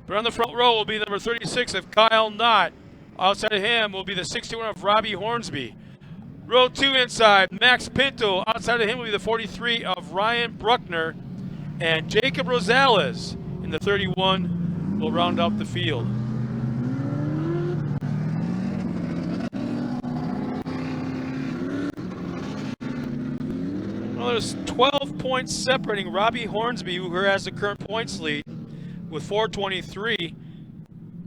But on the front row will be number 36 of Kyle Knott. Outside of him will be the 61 of Robbie Hornsby. Row 2 inside, Max Pinto. Outside of him will be the 43 of Ryan Bruckner. And Jacob Rosales in the 31 will round out the field. Well, there's 12 points separating Robbie Hornsby, who has the current points lead, with 423.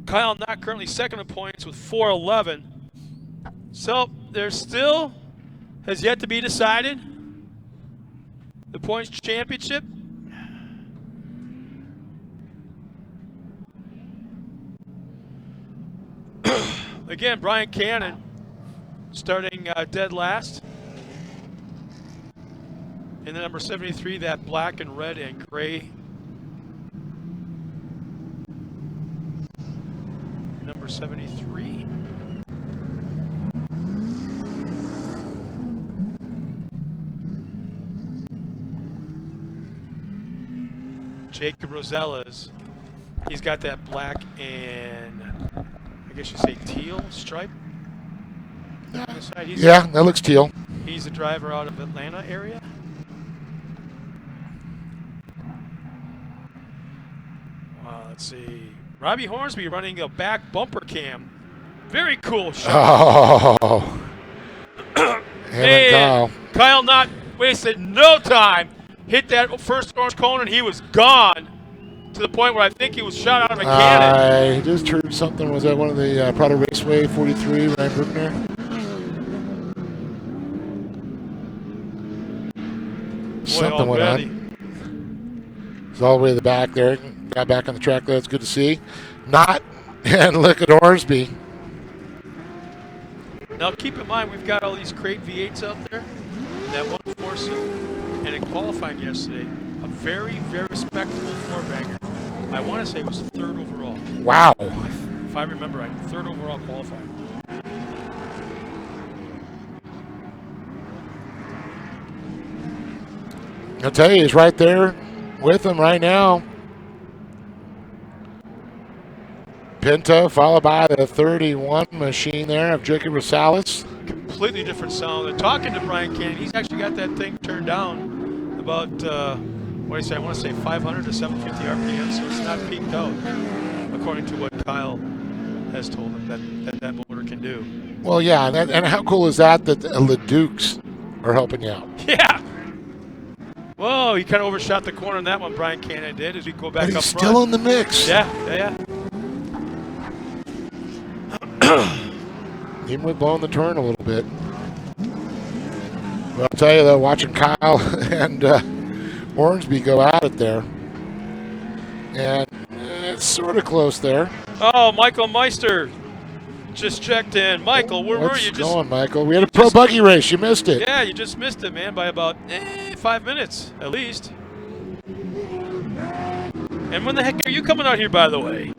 Kyle Knott currently second in points with 411. So there still has yet to be decided the points championship. Again, Brian Cannon starting dead last. And the number 73, that black and red and gray. Number 73. Jacob Rosales. He's got that black and I guess you say teal stripe on the side. Yeah, that looks teal. He's the driver out of Atlanta area. Let's see. Robbie Hornsby running a back bumper cam. Very cool shot. Oh. And Kyle Knott wasted no time. Hit that first orange cone and he was gone. To the point where I think he was shot out of a cannon. I just heard something. Was that one of the Prado Raceway 43, Ryan Bruckner? Something went on. He's all the way to the back there. Got back on the track there. It's good to see. Not. And look at Hornsby. Now keep in mind, we've got all these crate V8s out there. That 140, and in qualifying yesterday, a very, very respectable four-banger. I want to say it was third overall. Wow. If I remember right, third overall qualifying. I'll tell you, he's right there with him right now. Pinto, followed by the 31 machine there of Jacob Rosales. Completely different sound. And talking to Brian Cannon, he's actually got that thing turned down about, what do you say? I want to say 500 to 750 RPM, so it's not peaked out, according to what Kyle has told him that motor can do. Well, yeah, and how cool is that the Ledukes are helping you out? Yeah. Whoa, he kind of overshot the corner on that one, Brian Cannon did, as we go back but up he's front. Still in the mix. Yeah. Even with blowing the turn a little bit. But I'll tell you, though, watching Kyle and Hornsby go at it there. And it's sort of close there. Oh, Michael Meister just checked in. Michael, where were you? What's going, Michael? We had a pro buggy race. You missed it. Yeah, you just missed it, man, by about 5 minutes, at least. And when the heck are you coming out here, by the way?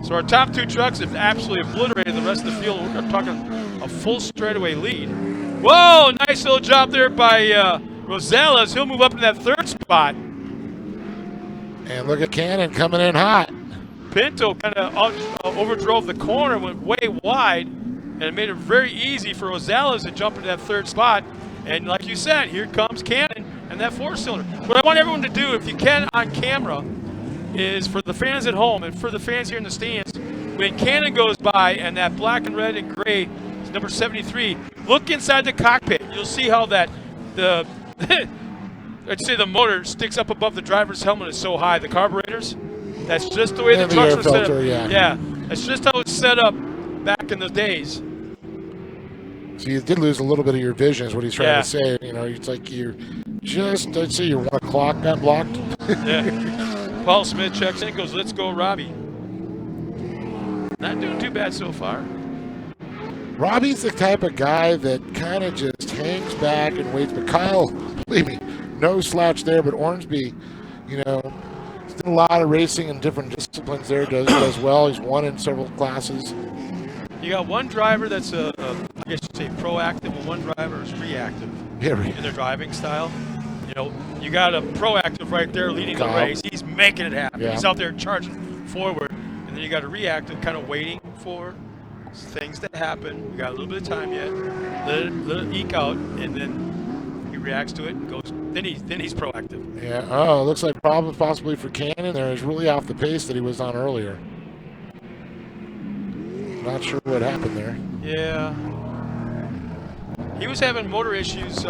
So our top two trucks have absolutely obliterated the rest of the field. We're talking a full straightaway lead. Whoa, nice little job there by Rosales. He'll move up to that third spot. And look at Cannon coming in hot. Pinto kind of overdrove the corner, went way wide, and it made it very easy for Rosales to jump into that third spot. And like you said, here comes Cannon and that four-cylinder. What I want everyone to do, if you can on camera, is for the fans at home and for the fans here in the stands, when Cannon goes by and that black and red and gray is number 73, look inside the cockpit. You'll see how that I'd say the motor sticks up above the driver's helmet is so high. The carburetors, that's just the way the trucks were set up. Yeah, that's just how it's set up back in the days. So you did lose a little bit of your vision is what he's trying to say. You know, it's like you're just, I'd say your 1 o'clock got blocked. Yeah. Paul Smith checks in, goes, let's go, Robbie. Not doing too bad so far. Robbie's the type of guy that kind of just hangs back and waits. But Kyle, believe me, no slouch there. But Hornsby, you know, he's done a lot of racing in different disciplines there, does well. He's won in several classes. You got one driver that's I guess you'd say proactive, and one driver is reactive in their driving style. You know, you got a proactive right there leading the race. He's making it happen. Yeah. He's out there charging forward. And then you got a reactive kind of waiting for things to happen. We got a little bit of time yet. Let it eke out, and then he reacts to it and goes. Then he's proactive. Yeah. Oh, it looks like problems possibly for Cannon there. He's really off the pace that he was on earlier. Not sure what happened there. Yeah. He was having motor issues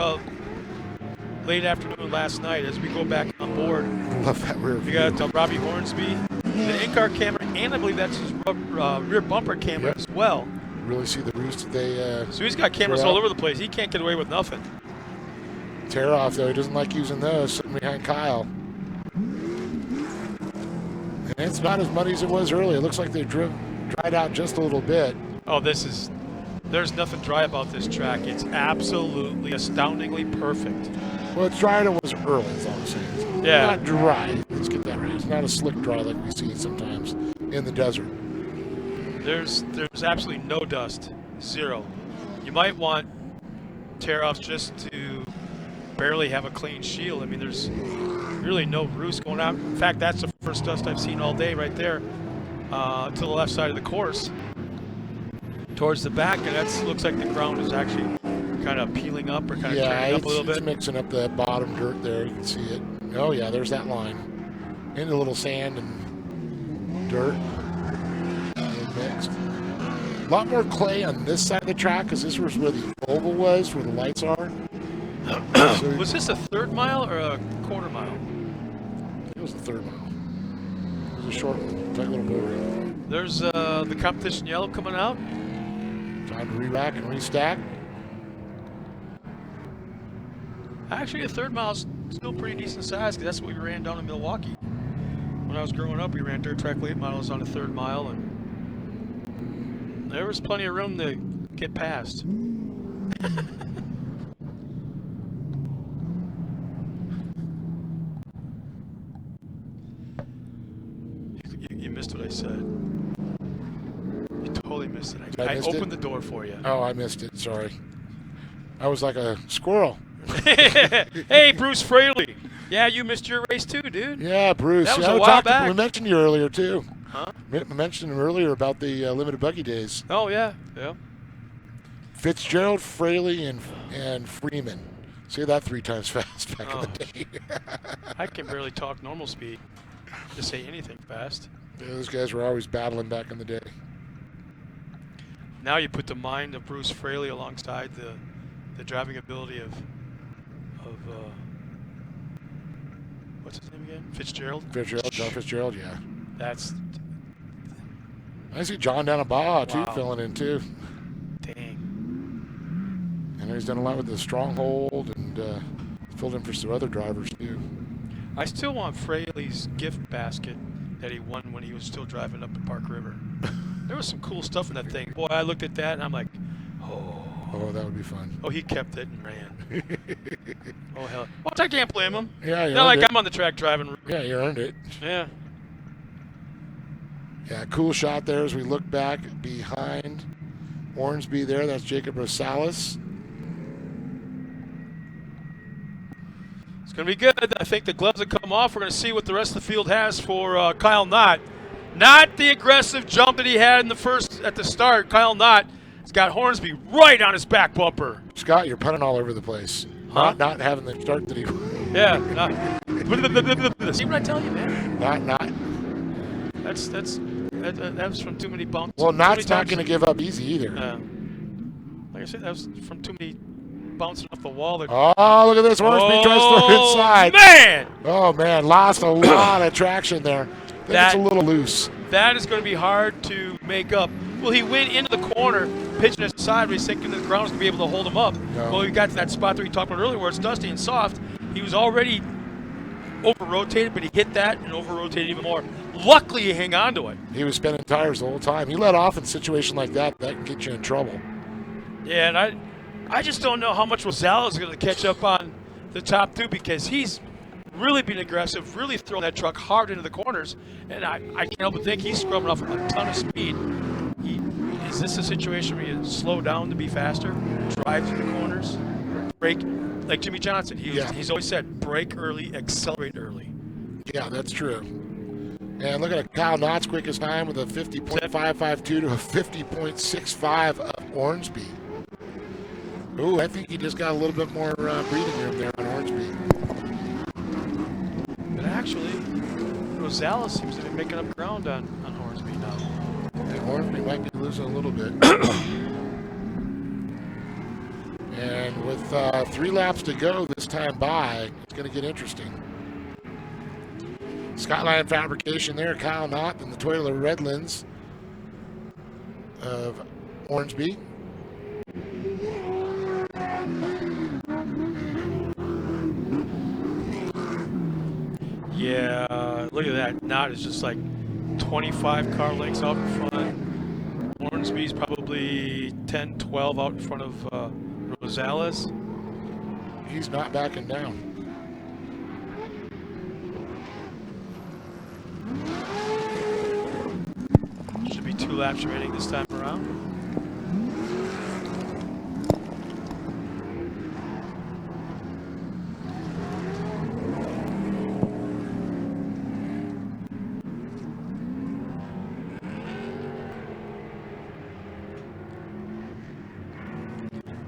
late afternoon last night as we go back on board. Love that rear view. We got Robbie Hornsby, the in-car camera, and I believe that's his rear bumper camera as well. Really see the roost they so he's got cameras all over the place. He can't get away with nothing. Tear off though. He doesn't like using those. Sitting behind Kyle. And it's not as muddy as it was earlier. It looks like they dried out just a little bit. Oh, there's nothing dry about this track. It's absolutely astoundingly perfect. Well, it's drier than it was early, is all I'm saying. It's not dry. Let's get that right. It's not a slick dry like we see sometimes in the desert. There's absolutely no dust. Zero. You might want tear-offs just to barely have a clean shield. I mean, there's really no roost going out. In fact, that's the first dust I've seen all day right there to the left side of the course. Towards the back, and that looks like the ground is actually kind of peeling up or kind of turning up a little bit. It's mixing up the bottom dirt there. You can see it. Oh, yeah, there's that line. Into a little sand and dirt. Mixed. A lot more clay on this side of the track because this was where the oval was, where the lights are. So was this a third mile or a quarter mile? It was a third mile. It was a short one, tight little boat. There's the competition yellow coming out. Time to re-rack and restack. Actually, a third mile is still pretty decent size because that's what we ran down in Milwaukee. When I was growing up, we ran dirt track late models on a third mile, and there was plenty of room to get past. You missed what I said. You totally missed it. I opened the door for you. Oh, I missed it. Sorry. I was like a squirrel. Hey, Bruce Fraley. Yeah, you missed your race too, dude. Yeah, Bruce. That was a while back. We mentioned you earlier too. Huh? We mentioned him earlier about the limited buggy days. Oh yeah, yeah. Fitzgerald, Fraley, and Freeman. Say that 3 times fast back in the day. I can barely talk normal speed to say anything fast. Yeah, those guys were always battling back in the day. Now you put the mind of Bruce Fraley alongside the driving ability of what's his name again? Fitzgerald? John Fitzgerald, yeah. That's... I see John down at Baja, too, filling in, too. Dang. And he's done a lot with the Stronghold and filled in for some other drivers, too. I still want Fraley's gift basket that he won when he was still driving up the Park River. There was some cool stuff in that thing. Boy, I looked at that, and I'm like, oh. Oh, that would be fun. Oh, he kept it and ran. Oh, hell. Well, I can't blame him. Yeah, not like I'm on the track driving. Yeah, you earned it. Yeah. Yeah, cool shot there as we look back behind Ormsby there. That's Jacob Rosales. It's going to be good. I think the gloves will come off. We're going to see what the rest of the field has for Kyle Knott. Not the aggressive jump that he had in at the start. Kyle Knott has got Hornsby right on his back bumper. Scott, you're punting all over the place. Huh? Not having the start that he... Yeah. See what I tell you, man? Not. That was from too many bumps. Well, Knott's not going to give up easy either. Like I said, that was from too many bouncing off the wall. Oh, look at this. Hornsby tries to throw it inside. Man! Oh, man. Lost a lot of traction there. That's a little loose. That is going to be hard to make up. Well, he went into the corner, pitching it aside, but he's thinking the ground was going to be able to hold him up. No. Well, he got to that spot that we talked about earlier where it's dusty and soft. He was already over-rotated, but he hit that and over-rotated even more. Luckily, he hung on to it. He was spinning tires the whole time. He let off in a situation like that. That can get you in trouble. Yeah, and I just don't know how much Rosales is going to catch up on the top two because he's really being aggressive, really throwing that truck hard into the corners, and I can't help but think he's scrubbing off a ton of speed. Is this a situation where you slow down to be faster, drive through the corners, brake, like Jimmy Johnson. He's always said, brake early, accelerate early. Yeah, that's true. And look at it, Kyle Knott's quickest time with a 50.552 to a 50.65 of Ormsby. Ooh, I think he just got a little bit more breathing room there on Ormsby. But actually, Rosales seems to be making up ground on Hornsby now. And Hornsby might be losing a little bit. And with 3 laps to go this time by, it's going to get interesting. Skyline Fabrication there, Kyle Knott, and the Toyota Redlands of Ormsby. Yeah, look at that. Knott is just like 25 car lengths out in front. Hornsby's probably 10, 12 out in front of Rosales. He's not backing down. Should be 2 laps remaining this time around.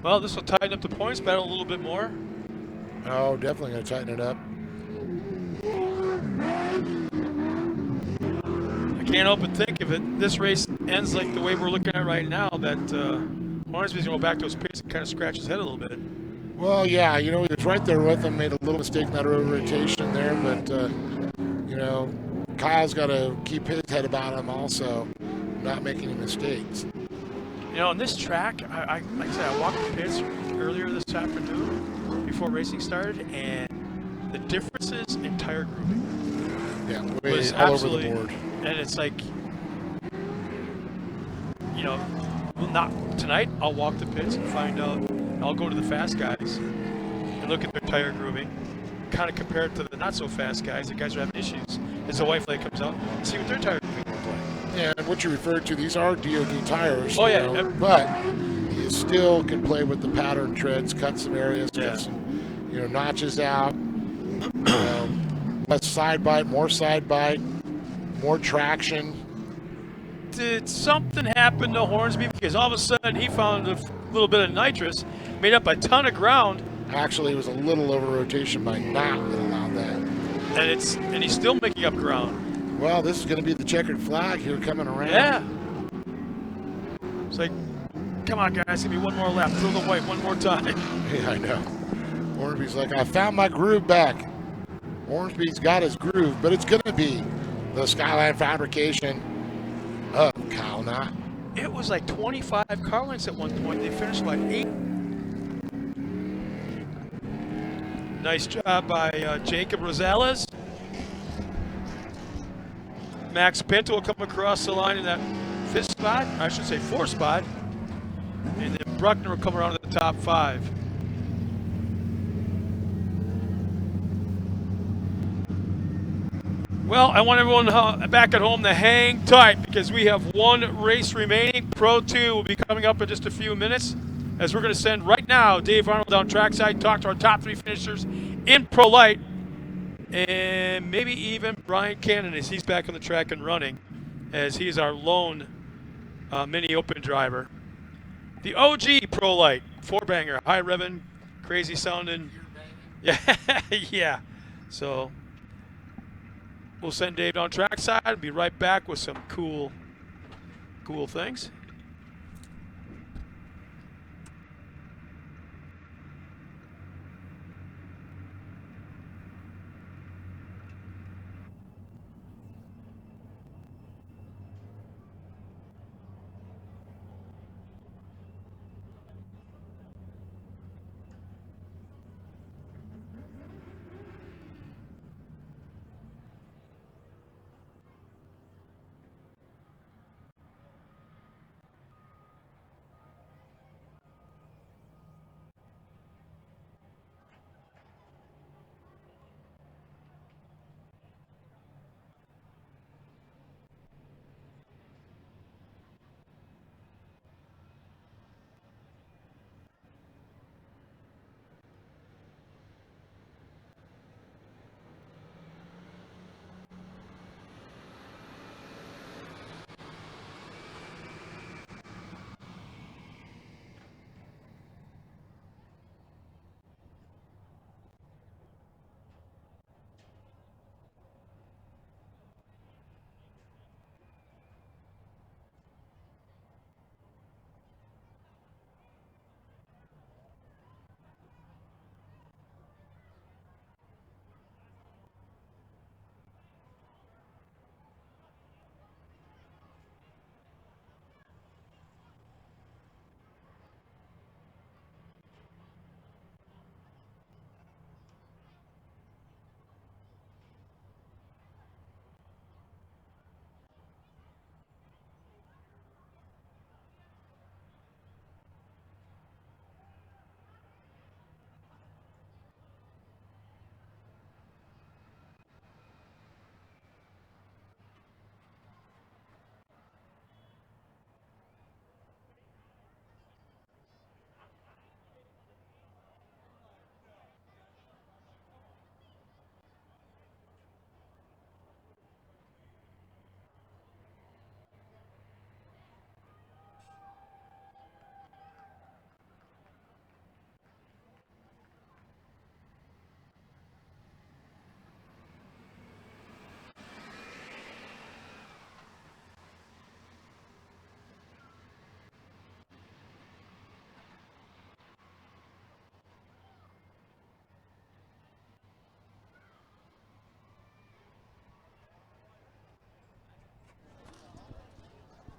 Well, this will tighten up the points battle a little bit more. Oh, definitely going to tighten it up. I can't help but think if this race ends like the way we're looking at right now, that Hornsby's going to go back to his pace and kind of scratch his head a little bit. Well, yeah, you know, he was right there with him, made a little mistake in that rotation there, but, you know, Kyle's got to keep his head about him also, not making any mistakes. You know, on this track, like I said, I walked the pits earlier this afternoon before racing started, and the differences in tire grouping was all over the board. And it's like, you know, well, not tonight. I'll walk the pits and find out. I'll go to the fast guys and look at their tire grouping, kind of compare it to the not so fast guys. The guys are having issues as the white flag comes out, and see what their tire grouping looks like. Yeah, and what you referred to, these are DOD tires. Oh, yeah. But you still can play with the pattern treads, cut some areas, get some, you know, notches out. Less side bite, more traction. Did something happen to Hornsby? Because all of a sudden he found a little bit of nitrous, made up a ton of ground. Actually, it was a little over rotation by Knott that allowed that. And he's still making up ground. Well, this is going to be the checkered flag here coming around. Yeah. It's like, come on, guys, give me one more lap. Throw the white one more time. Yeah, I know. Ormsby's like, I found my groove back. Ormsby's got his groove, but it's going to be the Skyline Fabrication of Kyle Knott. It was like 25 car lengths at one point. They finished like 8. Nice job by Jacob Rosales. Max Pinto will come across the line in that 5th spot, I should say 4th spot. And then Bruckner will come around to the top 5. Well, I want everyone back at home to hang tight because we have one race remaining. Pro 2 will be coming up in just a few minutes as we're going to send right now Dave Arnold down trackside, talk to our top 3 finishers in Pro Lite. And maybe even Brian Cannon as he's back on the track and running, as he's our lone mini open driver. The OG Pro Lite 4-banger, high revving, crazy sounding. Yeah, yeah. So we'll send Dave down trackside. Be right back with some cool things.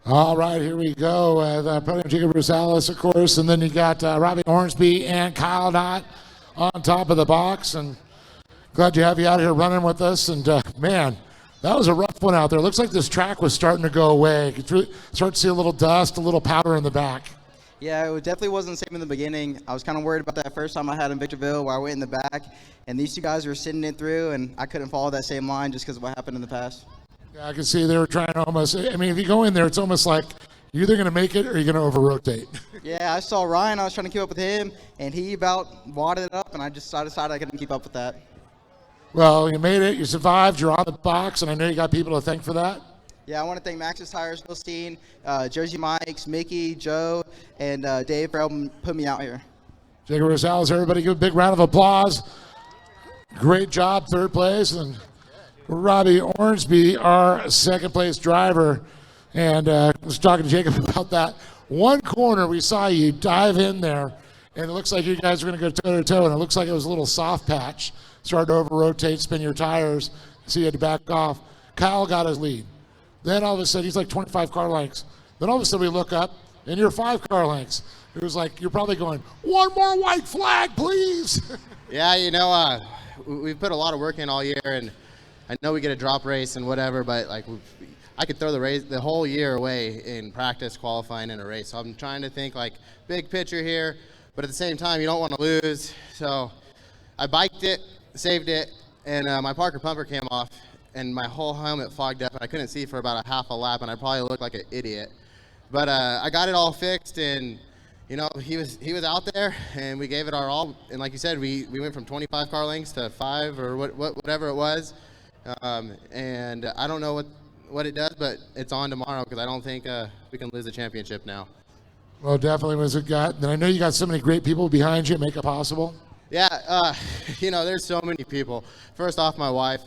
All right, here we go. Podium Jacob Rosales, of course, and then you got Robbie Hornsby and Kyle Knott on top of the box. And glad to have you out here running with us. And man, that was a rough one out there. Looks like this track was starting to go away. You could start to see a little dust, a little powder in the back. Yeah, it definitely wasn't the same in the beginning. I was kind of worried about that first time I had in Victorville where I went in the back, and these two guys were sitting it through, and I couldn't follow that same line just because of what happened in the past. Yeah, I can see they were trying to almost, I mean, if you go in there, it's almost like you're either going to make it or you're going to over-rotate. Yeah, I saw Ryan. I was trying to keep up with him, and he about wadded it up, and I decided I couldn't keep up with that. Well, you made it. You survived. You're on the box, and I know you got people to thank for that. Yeah, I want to thank Max's Tires, Philstein, Jersey Mike's, Mickey, Joe, and Dave for helping put me out here. Jacob Rosales, everybody give a big round of applause. Great job, third place. And Robbie Hornsby, our second place driver. And I was talking to Jacob about that. One corner, we saw you dive in there, and it looks like you guys are going to go toe-to-toe, and it looks like it was a little soft patch. Started to over-rotate, spin your tires, so you had to back off. Kyle got his lead. Then all of a sudden, he's like 25 car lengths. Then all of a sudden, we look up, and you're 5 car lengths. It was like you're probably going, one more white flag, please. Yeah, you know, we've put a lot of work in all year, and I know we get a drop race and whatever, but like I could throw the whole year away in practice, qualifying, in a race. So I'm trying to think like big picture here, but at the same time, you don't want to lose. So I biked it, saved it, and my Parker pumper came off, and my whole helmet fogged up, and I couldn't see for about a half a lap, and I probably looked like an idiot. But I got it all fixed, and you know, he was out there, and we gave it our all. And like you said, we went from 25 car lengths to 5 or whatever it was. And I don't know what it does, but it's on tomorrow because I don't think we can lose the championship now. Well, definitely was a gut. And I know you got so many great people behind you make it possible. Yeah, you know, there's so many people. First off, my wife.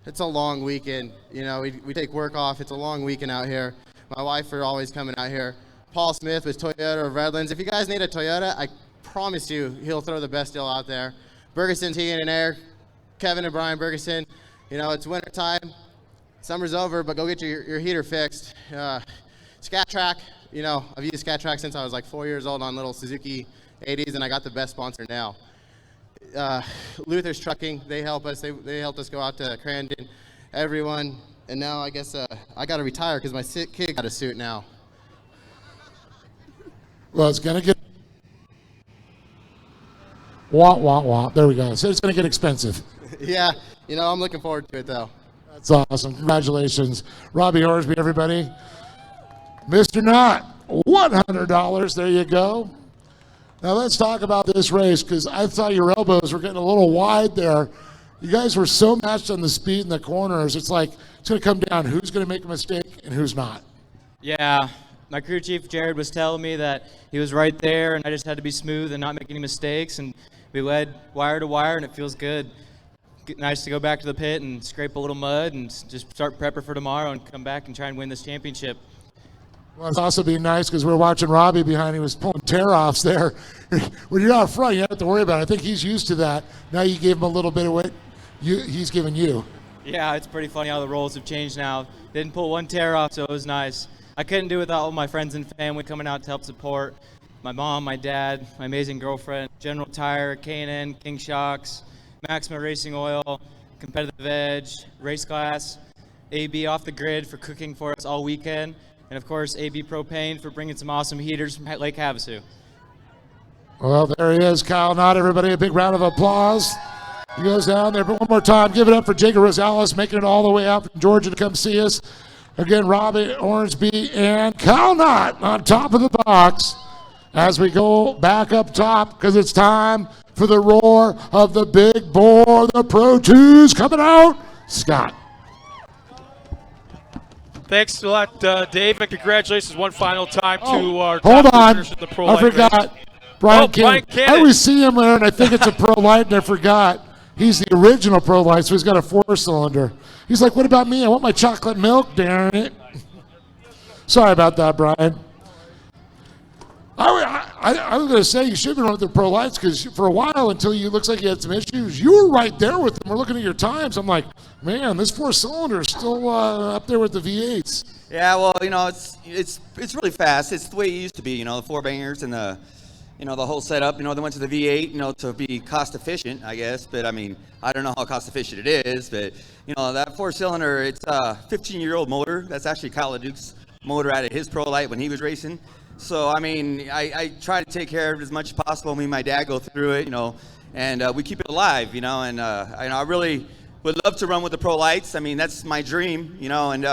It's a long weekend. You know, we take work off. It's a long weekend out here. My wife are always coming out here. Paul Smith with Toyota of Redlands. If you guys need a Toyota, I promise you he'll throw the best deal out there. Bergeson's Heating and Air. Kevin and Brian Bergeson. You know, it's winter time. Summer's over, but go get your heater fixed. Scat Track. You know, I've used Scat Track since I was like 4 years old on little Suzuki 80s, and I got the best sponsor now. Luther's Trucking, they help us. They helped us go out to Crandon. Everyone. And now I guess I got to retire because my kid got a suit now. Well, it's going to get... Wah. There we go. So it's going to get expensive. Yeah. You know, I'm looking forward to it, though. That's awesome. Congratulations. Robbie Hornsby, everybody. Mr. Knott, $100. There you go. Now let's talk about this race because I thought your elbows were getting a little wide there. You guys were so matched on the speed in the corners. It's like it's going to come down who's going to make a mistake and who's not. Yeah. My crew chief, Jared, was telling me that he was right there, and I just had to be smooth and not make any mistakes, and we led wire to wire, and it feels good. Nice to go back to the pit and scrape a little mud and just start prepping for tomorrow and come back and try and win this championship. Well, it's also being nice because we're watching Robbie behind. He was pulling tear-offs there. When you're out front, you don't have to worry about it. I think he's used to that. Now you gave him a little bit of what he's giving you. Yeah, it's pretty funny how the roles have changed now. Didn't pull one tear off, so it was nice. I couldn't do it without all my friends and family coming out to help support. My mom, my dad, my amazing girlfriend, General Tire, K&N, King Shocks, Maxima Racing Oil, Competitive Edge, Race Glass, AB Off the Grid for cooking for us all weekend, and of course AB Propane for bringing some awesome heaters from Lake Havasu. Well, there he is, Kyle Knott. Everybody, a big round of applause. He goes down there, but one more time, give it up for Jacob Rosales, making it all the way out from Georgia to come see us. Again, Robbie Hornsby and Kyle Knott on top of the box as we go back up top because it's time for the roar of the big boy, the Pro 2s coming out. Scott. Thanks a lot, Dave, and congratulations one final time to our hold top on. finisher in the Pro I Light forgot. race. Brian Brian Cannon. I Cannon. always see him there, and I think it's a Pro Light, and I forgot. He's the original Pro Light, so he's got a 4-cylinder. He's like, what about me? I want my chocolate milk, darn it. Sorry about that, Brian. I was going to say you should have been running the Pro Lights because for a while, until you looks like you had some issues, you were right there with them. We're looking at your times. I'm like, man, this 4-cylinder is still up there with the V8s. Yeah, well, it's really fast. It's the way it used to be. The four bangers and the whole setup. They went to the V8, to be cost efficient, I guess. But I mean, I don't know how cost efficient it is. But that four-cylinder, it's a 15-year-old motor. That's actually Kyle Duke's motor out of his Pro Lite when he was racing. So I mean, I try to take care of it as much as possible. Me and my dad go through it, and we keep it alive, and I really would love to run with the Pro Lights. I mean, that's my dream, and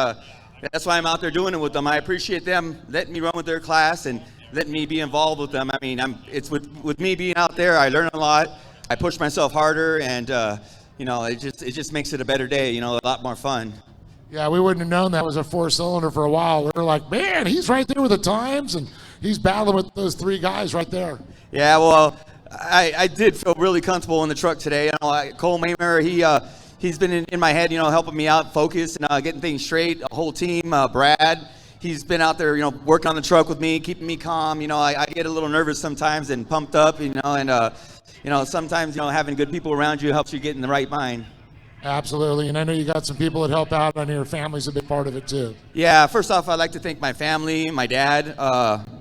that's why I'm out there doing it with them. I appreciate them letting me run with their class and letting me be involved with them. I mean, it's with me being out there, I learn a lot. I push myself harder, and it just makes it a better day. A lot more fun. Yeah, we wouldn't have known that was a four-cylinder for a while. We were like, man, he's right there with the times, and he's battling with those three guys right there. Yeah, well, I did feel really comfortable in the truck today. Cole Maymer, he's been in my head, helping me out, focus, and getting things straight. A whole team, Brad, he's been out there, working on the truck with me, keeping me calm. I get a little nervous sometimes and pumped up, and sometimes, having good people around you helps you get in the right mind. Absolutely, and I know you got some people that help out. I know your family's a big part of it too. Yeah, first off, I'd like to thank my family, my dad,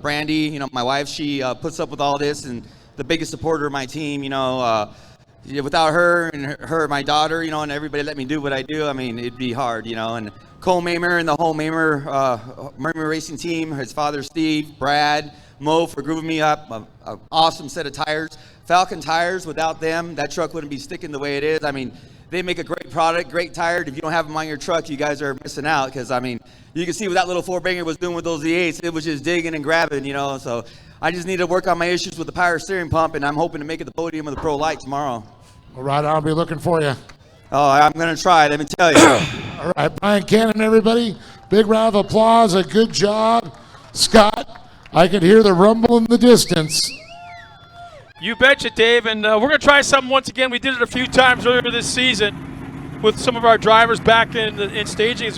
Brandy, my wife. She puts up with all this and the biggest supporter of my team. Without her and my daughter, and everybody let me do what I do, I mean, it'd be hard, and Cole Maymer and the whole Maymer racing team, his father Steve, Brad, Mo for grooving me up, an awesome set of tires. Falcon tires, without them, that truck wouldn't be sticking the way it is. I mean, they make a great product, great tire. If you don't have them on your truck, you guys are missing out because, I mean, you can see what that little four-banger was doing with those V8s. It was just digging and grabbing, so I just need to work on my issues with the power steering pump, and I'm hoping to make it the podium of the Pro Lite tomorrow. All right, I'll be looking for you. Oh, I'm going to try, let me tell you. All right, Brian Cannon, everybody. Big round of applause. A good job. Scott, I could hear the rumble in the distance. You betcha, Dave. And we're going to try something once again. We did it a few times earlier this season with some of our drivers back in staging as we